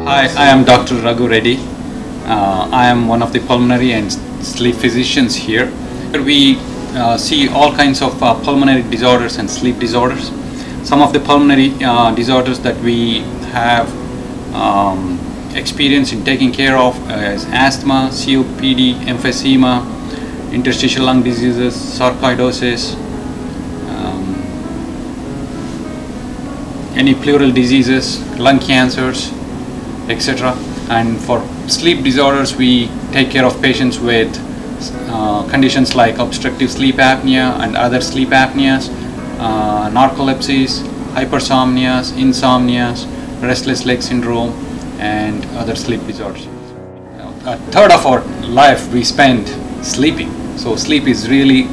Hi, I am Dr. Raghu Reddy. I am one of the pulmonary and sleep physicians here. We see all kinds of pulmonary disorders and sleep disorders. Some of the pulmonary disorders that we have experience in taking care of is asthma, COPD, emphysema, interstitial lung diseases, sarcoidosis, any pleural diseases, lung cancers, etc. And for sleep disorders, we take care of patients with conditions like obstructive sleep apnea and other sleep apneas, narcolepsies, hypersomnias, insomnias, restless leg syndrome, and other sleep disorders. A third of our life we spend sleeping, so sleep is really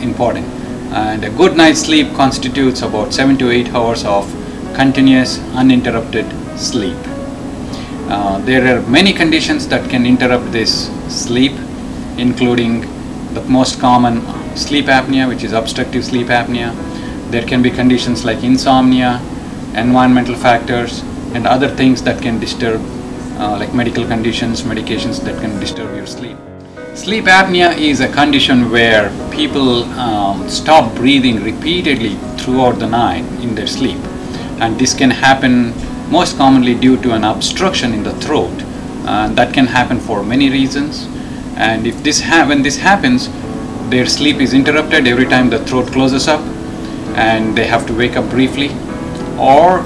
important. And a good night's sleep constitutes about 7 to 8 hours of continuous, uninterrupted sleep. There are many conditions that can interrupt this sleep, including the most common sleep apnea, which is obstructive sleep apnea. There can be conditions like insomnia, environmental factors, and other things that can disturb, like medical conditions, medications that can disturb your sleep. Sleep apnea is a condition where people stop breathing repeatedly throughout the night in their sleep, and this can happen most commonly due to an obstruction in the throat. That can happen for many reasons, and if when this happens, their sleep is interrupted every time the throat closes up and they have to wake up briefly, or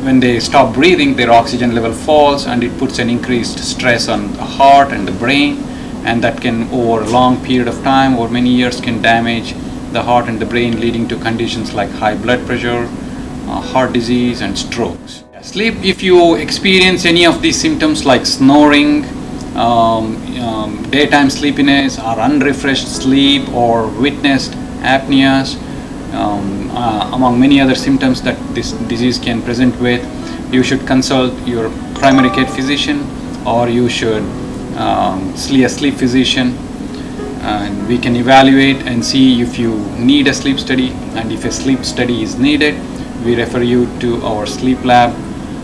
when they stop breathing, their oxygen level falls and it puts an increased stress on the heart and the brain, and that can, over a long period of time, over many years, can damage the heart and the brain, leading to conditions like high blood pressure, heart disease, and strokes. Sleep, if you experience any of these symptoms like snoring, daytime sleepiness, or unrefreshed sleep, or witnessed apneas, among many other symptoms that this disease can present with, you should consult your primary care physician, or you should see a sleep physician, and we can evaluate and see if you need a sleep study, and if a sleep study is needed, we refer you to our sleep lab.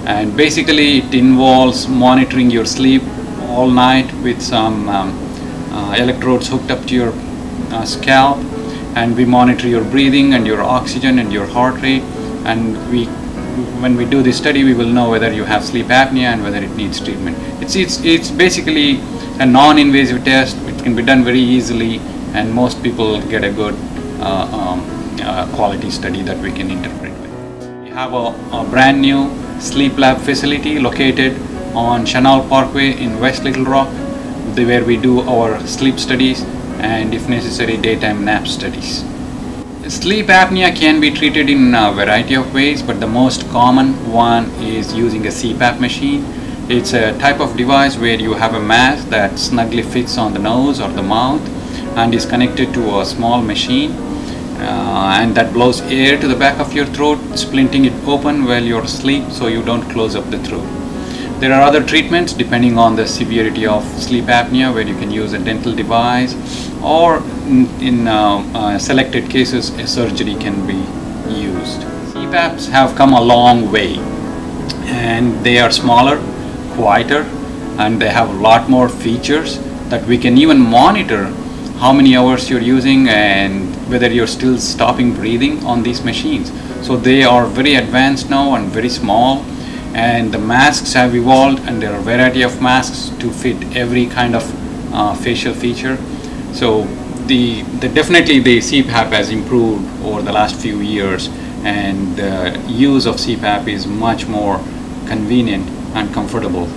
And basically it involves monitoring your sleep all night with some electrodes hooked up to your scalp, and we monitor your breathing and your oxygen and your heart rate, and when we do this study, we will know whether you have sleep apnea and whether it needs treatment. It's basically a non-invasive test. It can be done very easily, and most people get a good quality study that we can interpret with. We have a brand new sleep lab facility located on Chanal Parkway in West Little Rock, where we do our sleep studies and, if necessary, daytime nap studies. Sleep apnea can be treated in a variety of ways, but the most common one is using a CPAP machine. It's a type of device where you have a mask that snugly fits on the nose or the mouth and is connected to a small machine, and that blows air to the back of your throat, splinting it open while you're asleep so you don't close up the throat. There are other treatments depending on the severity of sleep apnea, where you can use a dental device, or in selected cases a surgery can be used. CPAPs have come a long way, and they are smaller, quieter, and they have a lot more features that we can even monitor how many hours you're using and whether you're still stopping breathing on these machines. So they are very advanced now and very small, and the masks have evolved, and there are a variety of masks to fit every kind of facial feature. So definitely the CPAP has improved over the last few years, and the use of CPAP is much more convenient and comfortable